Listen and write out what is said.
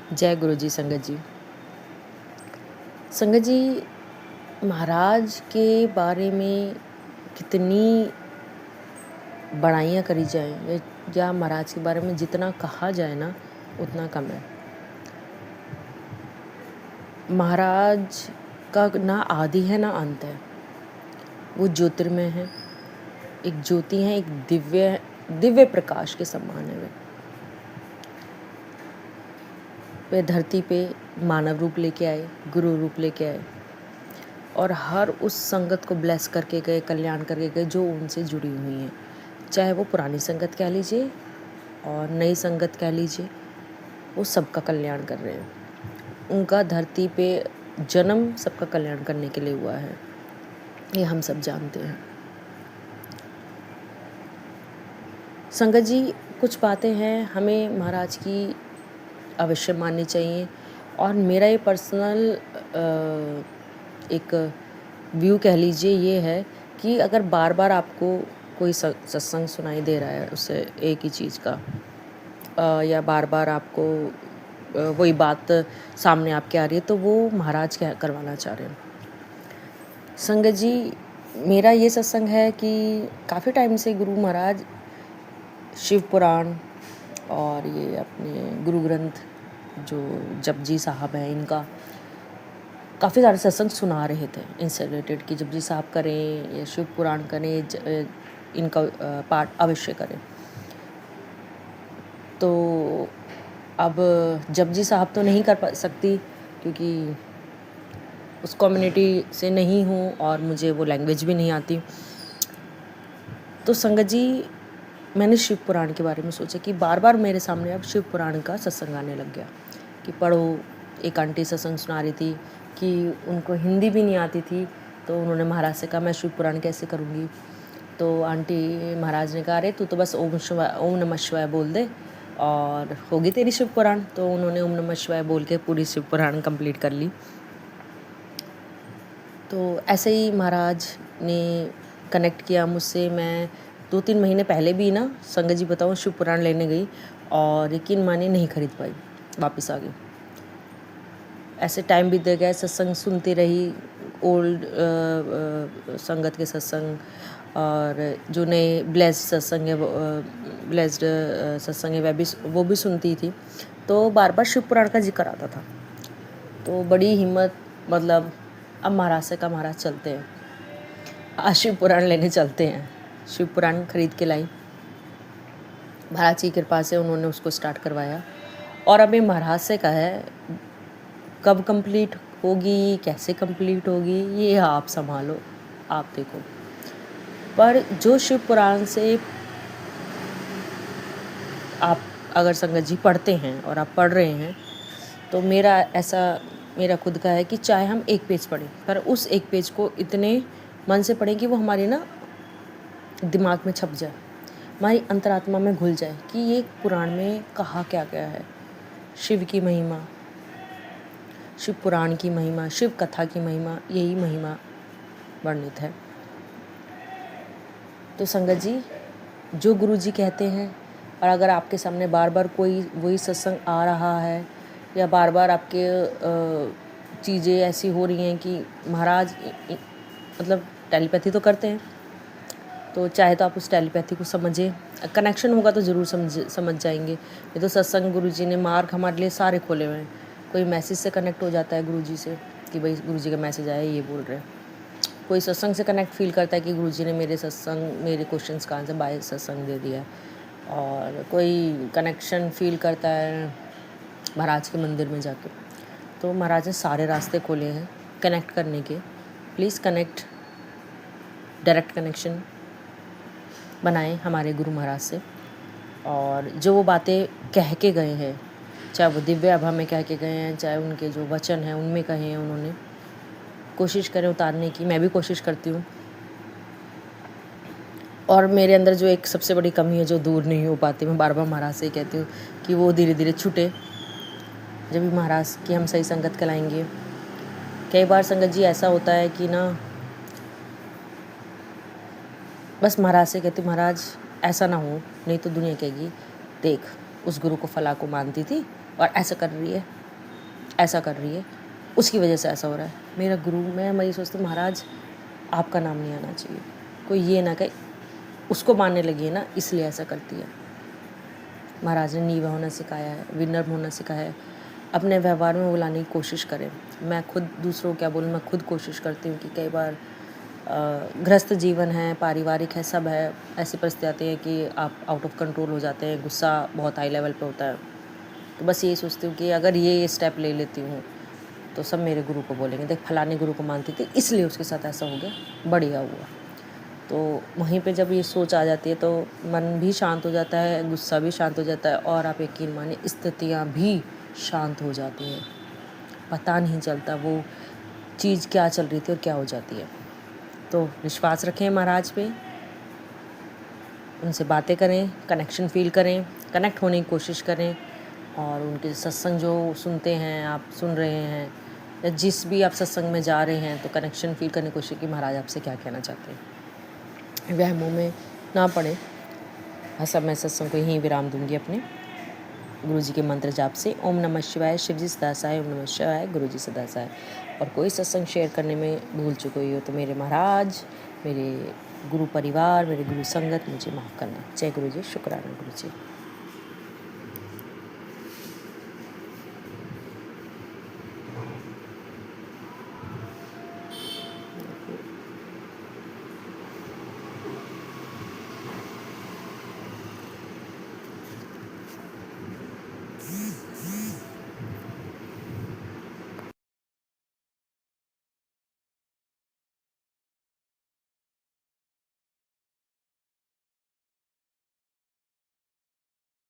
जय गुरु जी। संगत जी, संगत जी, महाराज के बारे में कितनी बड़ाइयाँ करी जाएं या महाराज के बारे में जितना कहा जाए ना उतना कम है। महाराज का ना आदि है ना अंत है। वो ज्योतिर्मय है, एक ज्योति है, एक दिव्य प्रकाश के समान है। वे धरती पे मानव रूप लेके आए, गुरु रूप लेके आए और हर उस संगत को ब्लेस करके गए, कल्याण करके गए जो उनसे जुड़ी हुई हैं। चाहे वो पुरानी संगत कह लीजिए और नई संगत कह लीजिए, वो सबका कल्याण कर रहे हैं। उनका धरती पे जन्म सबका कल्याण करने के लिए हुआ है, ये हम सब जानते हैं। संगत जी, कुछ बातें हैं हमें महाराज की अवश्य माननी चाहिए और मेरा ये पर्सनल एक व्यू कह लीजिए ये है कि अगर बार बार आपको कोई सत्संग सुनाई दे रहा है उससे एक ही चीज़ का या बार बार आपको वही बात सामने आपके आ रही है तो वो महाराज क्या करवाना चाह रहे हैं। संगत जी, मेरा ये सत्संग है कि काफ़ी टाइम से गुरु महाराज शिव पुराण और ये अपने गुरु ग्रंथ जो जपजी साहब हैं इनका काफ़ी सारे सत्संग सुना रहे थे इनसे रिलेटेड कि जपजी साहब करें या शिव पुराण करें, इनका पाठ अवश्य करें। तो अब जपजी साहब तो नहीं कर सकती क्योंकि उस कम्युनिटी से नहीं हूँ और मुझे वो लैंग्वेज भी नहीं आती। तो संगत जी, मैंने शिव पुराण के बारे में सोचा कि बार बार मेरे सामने अब शिव पुराण का सत्संग आने लग गया कि पढ़ो। एक आंटी सत्संग सुना रही थी कि उनको हिंदी भी नहीं आती थी, तो उन्होंने महाराज से कहा मैं शिव पुराण कैसे करूँगी। तो आंटी महाराज ने कहा अरे तू तो बस ओम नमः शिवाय बोल दे और होगी तेरी शिव पुराण। तो उन्होंने ओम नमः शिवाय बोल के पूरी शिव पुराण कंप्लीट कर ली। तो ऐसे ही महाराज ने कनेक्ट किया मुझसे। मैं 2-3 महीने पहले भी ना संगत जी बताऊँ शिव पुराण लेने गई और यकीन मानिए नहीं खरीद पाई, वापस आ गई। ऐसे टाइम बीत गया, सत्संग सुनती रही, ओल्ड संगत के सत्संग और जो नए ब्लेस्ड सत्संग है ब्लेस्ड सत्संग है वो भी सुनती थी। तो बार बार शिव पुराण का जिक्र आता था। तो बड़ी हिम्मत, मतलब अब महाराज से कहा महाराज चलते हैं, आज शिव पुराण लेने चलते हैं। शिव पुराण खरीद के लाई। महाराज की कृपा से उन्होंने उसको स्टार्ट करवाया और अभी महाराज से कहा है कब कंप्लीट होगी, कैसे कंप्लीट होगी, ये आप संभालो, आप देखो। पर जो शिव पुराण से आप अगर संगत जी पढ़ते हैं और आप पढ़ रहे हैं तो मेरा खुद का है कि चाहे हम एक पेज पढ़ें पर उस एक पेज को इतने मन से पढ़ें कि वो हमारे ना दिमाग में छप जाए, हमारी अंतरात्मा में घुल जाए कि ये पुराण में कहा क्या गया है। शिव की महिमा, शिव पुराण की महिमा, शिव कथा की महिमा, यही महिमा वर्णित है। तो संगत जी, जो गुरु जी कहते हैं और अगर आपके सामने बार बार कोई वही सत्संग आ रहा है या बार बार आपके चीज़ें ऐसी हो रही हैं कि महाराज मतलब टेलीपैथी तो करते हैं, तो चाहे तो आप उस टेलीपैथी को समझें, कनेक्शन होगा तो ज़रूर समझ जाएंगे। ये तो सत्संग गुरु जी ने मार्ग हमारे लिए सारे खोले हुए हैं। कोई मैसेज से कनेक्ट हो जाता है गुरु जी से कि भाई गुरु जी का मैसेज आया, ये बोल रहे हैं। कोई सत्संग से कनेक्ट फील करता है कि गुरु जी ने मेरे क्वेश्चंस का आंसर बाय सत्संग दे दिया। और कोई कनेक्शन फील करता है महाराज के मंदिर में जाके। तो महाराज ने सारे रास्ते खोले हैं कनेक्ट करने के। प्लीज़ कनेक्ट, डायरेक्ट कनेक्शन बनाएं हमारे गुरु महाराज से। और जो वो बातें कह के गए हैं, चाहे वो दिव्य आभा में कह के गए हैं, चाहे उनके जो वचन हैं उनमें कहे हैं उन्होंने, कोशिश करें उतारने की। मैं भी कोशिश करती हूँ। और मेरे अंदर जो एक सबसे बड़ी कमी है जो दूर नहीं हो पाती, मैं बार बार महाराज से कहती हूँ कि वो धीरे धीरे छूटे जब भी महाराज की हम सही संगत कराएंगे। कई बार संगत जी ऐसा होता है कि ना बस महाराज से कहती हूँ महाराज ऐसा ना हो, नहीं तो दुनिया कहेगी देख उस गुरु को फला को मानती थी और ऐसा कर रही है। ऐसा कर रही है, उसकी वजह से ऐसा हो रहा है। मेरा गुरु, मैं ये सोचती हूँ महाराज आपका नाम नहीं आना चाहिए, कोई ये ना कहे उसको मानने लगी है ना इसलिए ऐसा करती है। महाराज ने नीवा होना सिखाया है, विनम्र होना सिखाया है, अपने व्यवहार में वो लाने की कोशिश करें। मैं खुद दूसरों को क्या बोलूँ, मैं खुद कोशिश करती हूँ कि कई बार गृहस्थ जीवन है, पारिवारिक है, सब है, ऐसी परिस्थिति आती है कि आप आउट ऑफ कंट्रोल हो जाते हैं, गुस्सा बहुत हाई लेवल पे होता है। तो बस यही सोचती हूँ कि अगर ये स्टेप ले लेती हूँ तो सब मेरे गुरु को बोलेंगे, देख फलाने गुरु को मानती थी इसलिए उसके साथ ऐसा हो गया, बढ़िया हुआ। तो वहीं पे जब ये सोच आ जाती है तो मन भी शांत हो जाता है, गुस्सा भी शांत हो जाता है, और आप यकीन मानिए स्थितियाँ भी शांत हो जाती हैं। पता नहीं चलता वो चीज़ क्या चल रही थी और क्या हो जाती है। तो विश्वास रखें महाराज पे, उनसे बातें करें, कनेक्शन फील करें, कनेक्ट होने की कोशिश करें, और उनके सत्संग जो सुनते हैं, आप सुन रहे हैं, या जिस भी आप सत्संग में जा रहे हैं तो कनेक्शन फील करने की कोशिश कि महाराज आपसे क्या कहना चाहते हैं। वहमों में ना पड़े। सब मैं सत्संग को यहीं विराम दूंगी अपने गुरु जी के मंत्र जाप से। ओम नमः शिवाय, शिव जी सदा सहाय, ओम नमः शिवाय, गुरु जी सदा सहाय। और कोई सत्संग शेयर करने में भूल चुकी हुई हो तो मेरे महाराज, मेरे गुरु परिवार, मेरे गुरु संगत मुझे माफ़ करना। जय गुरु जी, शुक्राना गुरु जी।